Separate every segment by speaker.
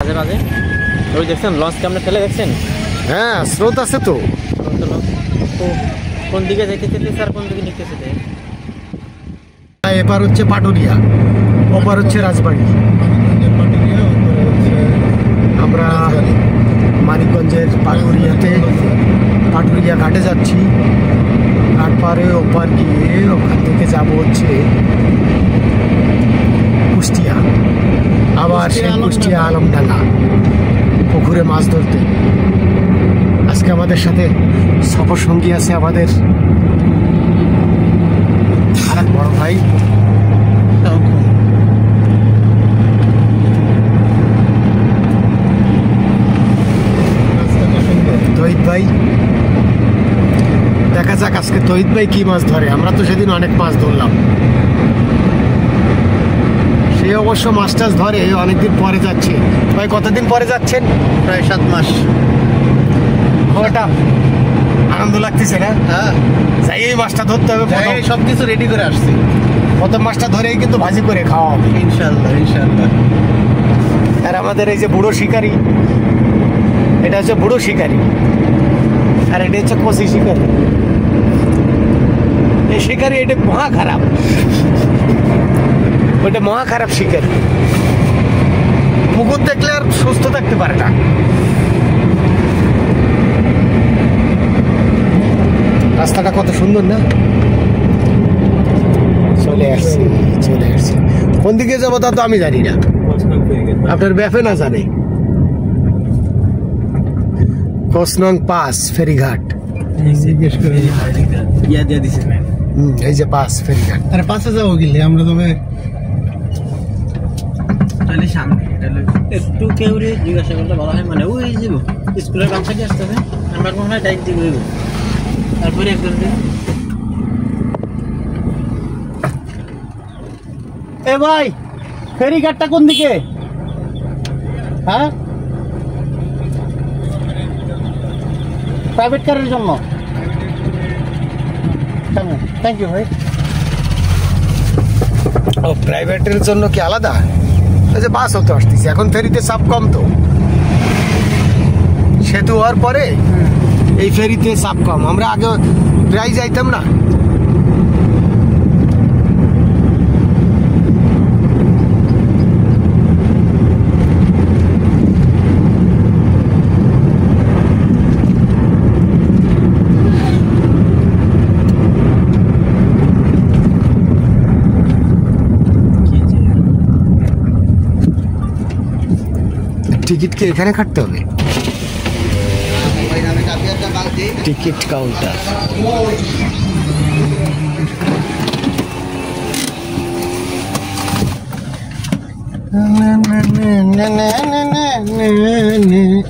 Speaker 1: মাঝে মাঝে। ওই দেখছেন লঞ্চ কেমনে ফেলে দেখছেন?
Speaker 2: হ্যাঁ, স্রোত আছে তো।
Speaker 1: কোন দিকে যাইতেছে স্যার, কোন দিকে নিতেছে?
Speaker 2: এবার হচ্ছে পাটুরিয়া, ওপার হচ্ছে রাজবাড়ি। আমরা মানিকগঞ্জের পাটুরিয়া ঘাটে যাচ্ছি। ঘাট পারে ওপার গিয়ে ওখান থেকে যাবো হচ্ছে কুষ্টিয়া, আবার সেই কুষ্টিয়া আলমডাঙ্গা পুকুরে মাছ ধরতে। আজকে আমাদের সাথে সফর সঙ্গী আছে আমাদের আর এক বড় ভাই তহিদ ভাই। দেখা যাক আজকে তহিদ ভাই কি মাছ ধরে। আমরা তো সেদিন অনেক মাছ ধরলাম। সে অবশ্য মাছ টাছ ধরে অনেকদিন পরে যাচ্ছে। ভাই কতদিন পরে যাচ্ছেন?
Speaker 3: প্রায় 7 মাস।
Speaker 2: ওটা আনন্দ লাগতেছে না?
Speaker 3: হ্যাঁ,
Speaker 2: যাই এই মাছটা ধরতে হবে।
Speaker 3: সবকিছু রেডি করে আসছি।
Speaker 2: প্রথম মাছটা ধরেই কিন্তু ভাজি করে খাওয়া হবে
Speaker 3: ইনশাল্লাহ ইনশাল্লাহ।
Speaker 2: আর আমাদের এই যে বুড়ো শিকারি, এটা হচ্ছে বুড়ো শিকারি, আর এটা হচ্ছে কচি শিকারি। এই শিকারি এটা মহা খারাপ, ওইটা মহা খারাপ শিকারি। পুকুর দেখলে আর সুস্থ থাকতে পারে না। রাস্তাটা কত সুন্দর না? চলে আসছি। কোন দিকে যাবো তা তো আমি জানি না, আপনার ব্যাপে না জানে। কোসনং পাস ফেরিঘাট, এই যে পাস ফেরিঘাট।
Speaker 3: আরে পাশে যাবো গেলে আমরা তবে সামনে
Speaker 1: একটু কেউ জিজ্ঞাসা করলে ভালো হয়। মানে ওই যাব স্কুলের বাম সাইডে আসতেছে, আমার মনে হয় ডাইরেক্ট দিকে যাবো, তারপরে একদম।
Speaker 3: এ ভাই, ফেরিঘাটটা কোন দিকে? হ্যাঁ, প্রাইভেট কারের জন্য। থ্যাংক ইউ ভাই।
Speaker 2: ও প্রাইভেটের জন্য কি আলাদা? এই যে বাস হতে আসতেছি এখন, ফেরিতে চাপ কম তো, সেতু হওয়ার পরে এই ফেরিতে চাপ কম। আমরা আগে প্রায় যাইতাম না। টিকিট কি এখানে কাটতে হবে? Ticket counter.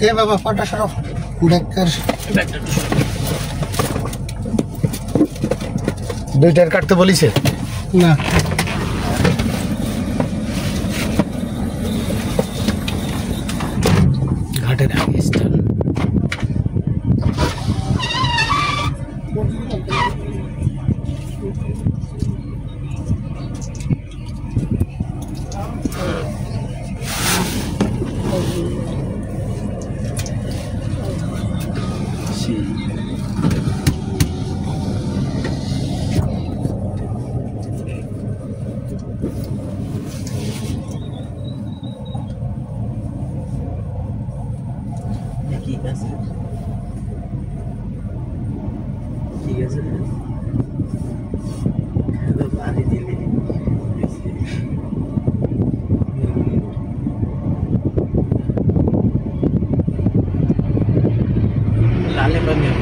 Speaker 3: এ বাবা ফটো সরো ডাক্তার।
Speaker 2: দুইটার কাটতে বলিছে
Speaker 3: না,
Speaker 2: ঘাটের আগে স্থান।
Speaker 1: ঠিক আছে, বাড়ি দিলে লালে বানিয়ে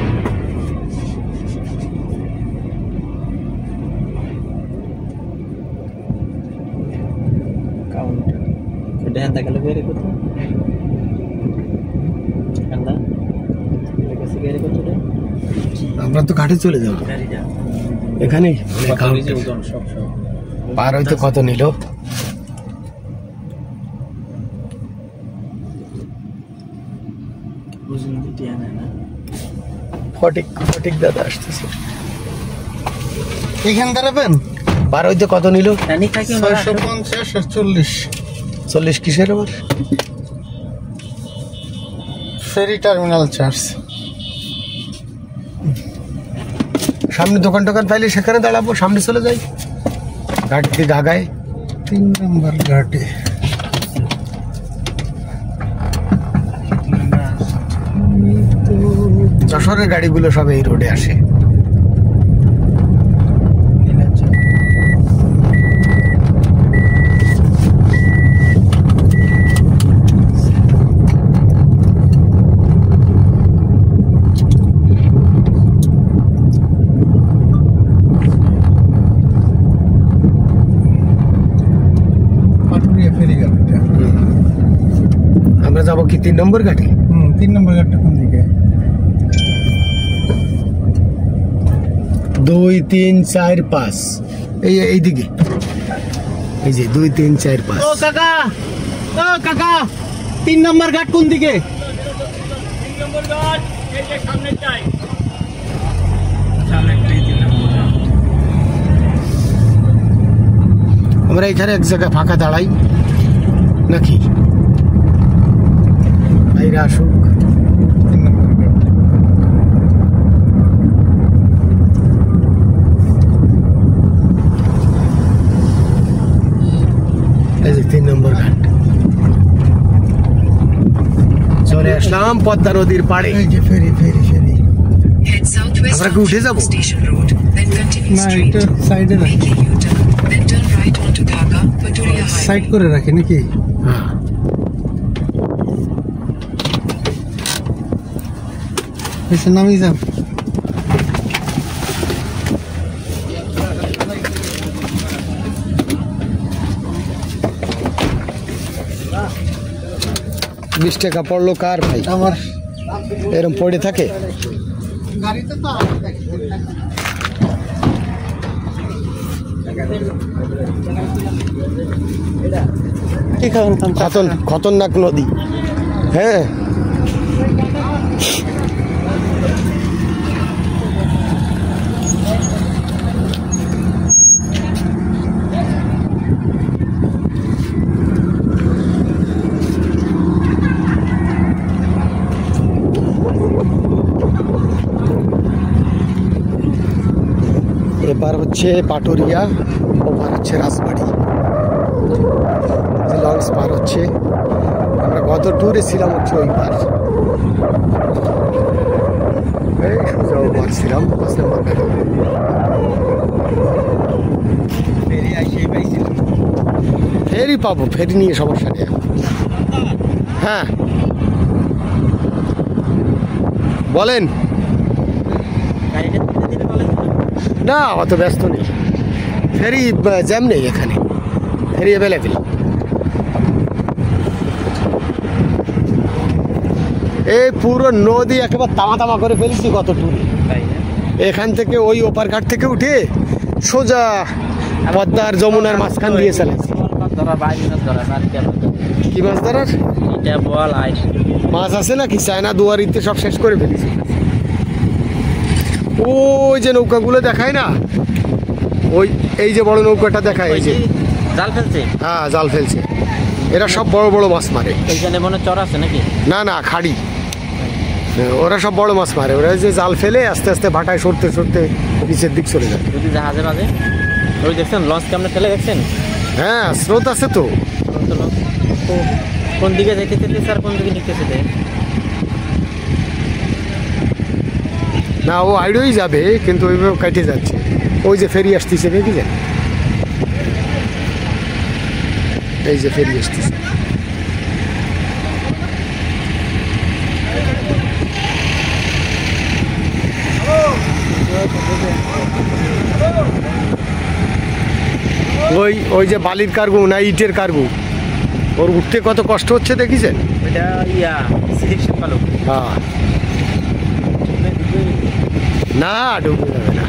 Speaker 1: কাউন্টার এটা হ্যাঁ গেলে বের করতে
Speaker 2: আমরা তো ঘাটে চলে যাবো এখানে। পার হইতে কত নিল? ফটিক দাদা আসতেছে।
Speaker 3: এখান দাঁড়াবেন।
Speaker 2: পার হইতে কত নিল?
Speaker 3: 650 আর 40।
Speaker 2: 40 কিসের আবার?
Speaker 3: Ferry terminal charge.
Speaker 2: সামনে দোকান টোকান পাইলে সেখানে দাঁড়াবো, সামনে চলে যাই ঘাটটি ঢাকায়
Speaker 3: 3 নম্বর ঘাটে।
Speaker 2: যশোরের গাড়িগুলো সব এই রোডে আসে।
Speaker 3: পাটুরিয়া ফেরি ঘাট।
Speaker 2: আমরা যাবো কি 3 নম্বর ঘাটে?
Speaker 3: 3 নম্বর ঘাটটা কোন দিকে?
Speaker 2: 2 3 4 5 এই দিকে, এই যে 2 3 4 5।
Speaker 3: ও কাকা, ও কাকা, 3 নম্বর ঘাট কোন দিকে?
Speaker 1: 3 নম্বর ঘাট এই যে সামনে চাই, সামনে 3 নম্বর ঘাট।
Speaker 2: আমরা এখানে এক জায়গায় ফাঁকা দাঁড়াই নাকি? ভাইরা আসুক।
Speaker 3: 3 নম্বর ঘাট।
Speaker 2: এই যে 3 নম্বর ঘাট। চলে আসলাম পদ্মা নদীর পাড়ে।
Speaker 3: এই যে ফেরি ফেরি ফেরি।
Speaker 4: Head southwest
Speaker 2: আমরা কি
Speaker 4: on
Speaker 2: উঠে যাবো?
Speaker 4: Station Road, then continue
Speaker 3: না,
Speaker 4: straight.
Speaker 3: এটা সাইডে রাখি,
Speaker 4: Make a U-turn, then turn right onto Dhaka, Paturia
Speaker 3: side
Speaker 4: Highway.
Speaker 3: করে রাখি নাকি?
Speaker 2: হ্যাঁ,
Speaker 3: এসে নামি যান।
Speaker 2: বিশ টাকা পড়লো কার ভাই?
Speaker 3: আমার
Speaker 2: এরম পড়ে থাকে।
Speaker 3: গাড়িতে তো কি খাবেন?
Speaker 2: খতরনাক নদী। হ্যাঁ, এবার হচ্ছে পাটুরিয়া, ওপার হচ্ছে রাজবাড়ি। লঞ্চ পার হচ্ছে। আমরা গত ট্যুরে ছিলাম হচ্ছে ওই পার, এই সোজা ওপার ছিলাম 5 নম্বর ঘাটে। ফেরি পাবো, ফেরি নিয়ে সমস্যা নেই। হ্যাঁ বলেন।
Speaker 1: গাড়িটা তুলে দিলে ভালো হতো।
Speaker 2: না, অত ব্যস্ত নেই, ফেরি জ্যাম নেই এখানে, ফেরি অ্যাভেলেবেল। এই পুরো নদী একেবারে তামা তামা করে ফেলেছি কত টুরে।
Speaker 1: তাই না?
Speaker 2: এখান থেকে ওই ওপার ঘাট থেকে উঠে সোজা পদ্মার যমুনার মাঝখান দিয়ে চালাইছি।
Speaker 1: ধরা বাইরে ধরা আর কি আর
Speaker 2: কি মাছ ধরার?
Speaker 1: এটা বল আইস
Speaker 2: মাছ আছে নাকি? চায়না দুয়ারিতে সব শেষ করে ফেলেছি। ওই যে নৌকাগুলো দেখায় না, ওই এই যে বড় নৌকাটা দেখায়, এই যে
Speaker 1: জাল ফেলছে।
Speaker 2: হ্যাঁ, জাল ফেলছে। এরা সব বড় বড় মাছ মারে।
Speaker 1: এইখানে মনে চর আছে নাকি?
Speaker 2: না না, খাড়ি। ওরা সব বড় মাছ মারে। ওরা যে জাল ফেলে আস্তে আস্তে ভাটায় সরতে সরতে নিচের দিক চলে যায়।
Speaker 1: যদি জাহাজে মাঝে ওই দেখছেন লঞ্চ কেমনে ফেলে দেখছেন?
Speaker 2: হ্যাঁ, স্রোত আছে তো।
Speaker 1: কোন দিকে যাইতেছে স্যার, কোন দিকে নিতেছে?
Speaker 2: না, ও আইডই যাবে কিন্তু ওইভাবে কেটে যাচ্ছে। ওই যে ফেরি আসতেছে দেখি যান, এই যে ফেরি আসতেছে। ওই ওই যে বালির কার্গো না ইটের কার্গো, ওর উঠতে কত কষ্ট হচ্ছে দেখিছেন?
Speaker 1: ওইটা ইয়া সিলেকশন পালো।
Speaker 2: হ্যাঁ, না ডুবে যাবে না।